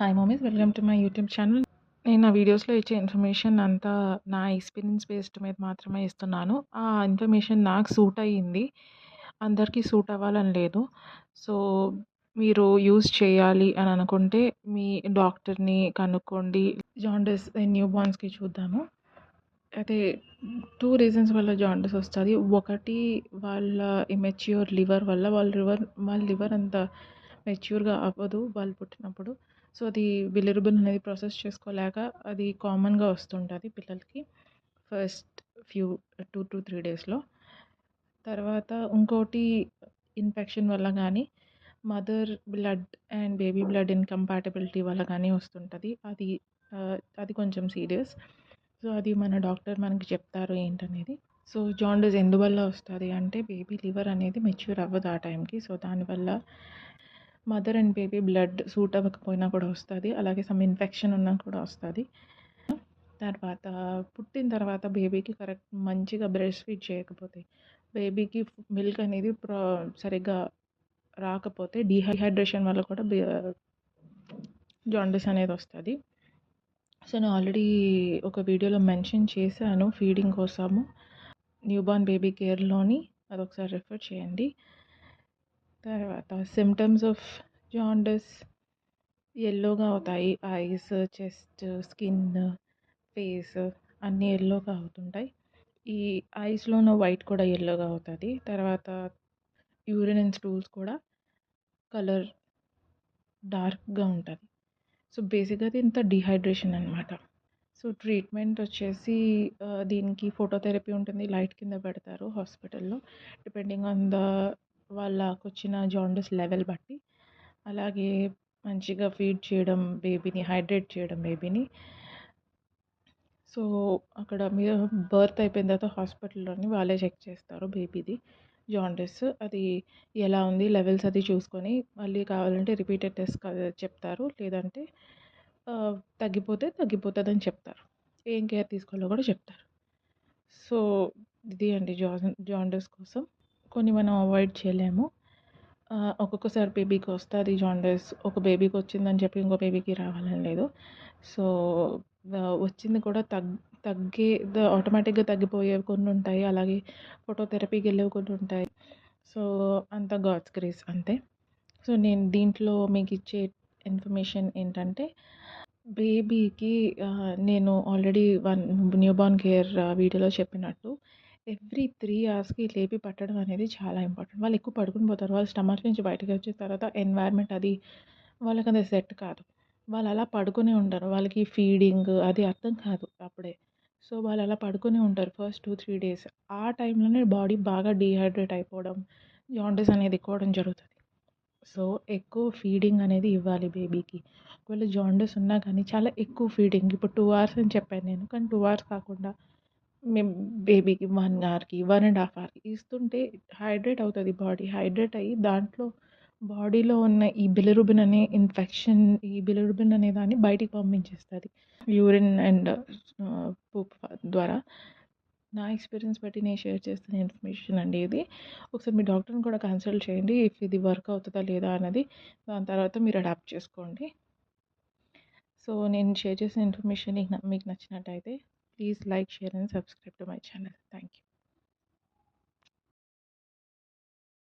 Hi mummies, welcome to my YouTube channel. నేను నా వీడియోస్లో ఇచ్చే ఇన్ఫర్మేషన్ అంతా నా ఎక్స్పీరియన్స్ బేస్డ్ మీద మాత్రమే ఇస్తున్నాను. ఆ ఇన్ఫర్మేషన్ నాకు సూట్ అయ్యింది, అందరికీ సూట్ అవ్వాలని లేదు. సో మీరు యూజ్ చేయాలి అని అనుకుంటే మీ డాక్టర్ని కనుక్కోండి. జాండీస్ న్యూ బార్న్స్కి చూద్దాము. అయితే 2 రీజన్స్ వల్ల జాండీస్ వస్తుంది. ఒకటి, వాళ్ళ ఇమెచ్యూర్ లివర్ వల్ల. వాళ్ళ లివర్ అంత మెచ్యూర్గా అవ్వదు వాళ్ళు పుట్టినప్పుడు. సో అది బిలిరుబిన్ అనేది ప్రాసెస్ చేసుకోలేక అది కామన్గా వస్తుంటుంది పిల్లలకి ఫస్ట్ ఫ్యూ 2 to 3 డేస్లో. తర్వాత ఇంకోటి, ఇన్ఫెక్షన్ వల్ల కానీ mother blood and baby blood incompatibility వల్ల కానీ వస్తుంటుంది. అది కొంచెం సీరియస్. సో అది మన డాక్టర్ మనకి చెప్తారు ఏంటనేది. సో జాండీస్ ఎందువల్ల వస్తుంది అంటే, బేబీ లివర్ అనేది మెచ్యూర్ అవ్వదు ఆ టైంకి. సో దానివల్ల mother and baby blood suit అవ్వకపోయినా కూడా వస్తుంది. అలాగే సమ్ ఇన్ఫెక్షన్ ఉన్నా కూడా వస్తుంది. తర్వాత పుట్టిన తర్వాత బేబీకి కరెక్ట్ మంచిగా బ్రెస్ట్ ఫీడ్ చేయకపోతే, బేబీకి మిల్క్ అనేది సరిగ్గా రాకపోతే డీహైడ్రేషన్ వల్ల కూడా జాండీస్ అనేది వస్తుంది. సో నేను ఆల్రెడీ ఒక వీడియోలో మెన్షన్ చేశాను ఫీడింగ్ కోసము, న్యూబార్న్ బేబీ కేర్లోని, అదొకసారి రెఫర్ చేయండి. తర్వాత సిమ్టమ్స్ ఆఫ్ జాండీస్ ఎల్లోగా అవుతాయి. ఐస్, చెస్ట్, స్కిన్, ఫేస్ అన్నీ ఎల్లోగా అవుతుంటాయి. ఈ ఐస్లోనూ వైట్ కూడా ఎల్లోగా అవుతుంది. తర్వాత యూరిన్ అండ్ స్టూల్స్ కూడా కలర్ డార్క్గా ఉంటుంది. సో బేసిక్గా అది ఇంత డీహైడ్రేషన్ అనమాట. సో ట్రీట్మెంట్ వచ్చేసి దీనికి ఫోటోథెరపీ ఉంటుంది, లైట్ కింద పెడతారు హాస్పిటల్లో, డిపెండింగ్ ఆన్ వాళ్ళకు వచ్చిన జాండీస్ లెవెల్ బట్టి. అలాగే మంచిగా ఫీడ్ చేయడం బేబీని, హైడ్రేట్ చేయడం బేబీని. సో అక్కడ మీరు బర్త్ అయిపోయిన తర్వాత హాస్పిటల్లోని వాళ్ళే చెక్ చేస్తారు బేబీది జాండీస్, అది ఎలా ఉంది లెవెల్స్ అది చూసుకొని మళ్ళీ కావాలంటే రిపీటెడ్ టెస్ట్ చెప్తారు. లేదంటే తగ్గిపోతుందని చెప్తారు. ఏం కేర్ తీసుకోవాలో కూడా చెప్తారు. సో ఇది అండి జాండీస్ కోసం. కొన్ని మనం అవాయిడ్ చేయలేము. ఒక్కొక్కసారి బేబీకి వస్తుంది జాండీస్. ఒక బేబీకి వచ్చిందని చెప్పి ఇంకో బేబీకి రావాలని లేదు. సో వచ్చింది కూడా ఆటోమేటిక్గా తగ్గిపోయేవి కొన్ని ఉంటాయి. అలాగే ఫోటోథెరపీకి వెళ్ళేవి కొన్ని ఉంటాయి. సో అంత గాడ్స్ గ్రేస్ అంతే. సో నేను దీంట్లో మీకు ఇచ్చే ఇన్ఫర్మేషన్ ఏంటంటే, బేబీకి నేను ఆల్రెడీ న్యూబార్న్ కేర్ వీడియోలో చెప్పినట్టు ఎవ్రీ 3 అవర్స్కి లేపి పట్టడం అనేది చాలా ఇంపార్టెంట్. వాళ్ళు ఎక్కువ పడుకుని పోతారు. వాళ్ళ స్టమక్ నుంచి బయటకు వచ్చిన తర్వాత ఎన్వైర్న్మెంట్ అది వాళ్ళకి అది సెట్ కాదు. వాళ్ళు అలా పడుకునే ఉంటారు. వాళ్ళకి ఫీడింగ్ అది అర్థం కాదు అప్పుడే. సో వాళ్ళు అలా పడుకునే ఉంటారు ఫస్ట్ 2-3 డేస్. ఆ టైంలోనే బాడీ బాగా డీహైడ్రేట్ అయిపోవడం, జాండీస్ అనేది ఎక్కువడం జరుగుతుంది. సో ఎక్కువ ఫీడింగ్ అనేది ఇవ్వాలి బేబీకి. ఒకవేళ జాండీస్ ఉన్నా కానీ చాలా ఎక్కువ ఫీడింగ్, ఇప్పుడు 2 అవర్స్ అని చెప్పాను నేను, కానీ 2 అవర్స్ కాకుండా మేము బేబీకి 1 అవర్కి, 1.5 అవర్కి ఇస్తుంటే హైడ్రేట్ అవుతుంది బాడీ. హైడ్రేట్ అయ్యి దాంట్లో బాడీలో ఉన్న ఈ బిలిరుబిన్ అనే ఇన్ఫెక్షన్, ఈ బిలిరుబిన్ అనే దాన్ని బయటికి పంపించేస్తుంది యూరిన్ అండ్ పూప్ ద్వారా. నా ఎక్స్పీరియన్స్ బట్టి నేను షేర్ చేస్తున్న ఇన్ఫర్మేషన్ అండి ఇది. ఒకసారి మీ డాక్టర్ని కూడా కన్సల్ట్ చేయండి, ఇఫ్ ఇది వర్క్ అవుతుందా లేదా అన్నది. దాని తర్వాత మీరు అడాప్ట్ చేసుకోండి. సో నేను షేర్ చేసిన ఇన్ఫర్మేషన్ మీకు నచ్చినట్టయితే please like, share and subscribe to my channel. Thank you.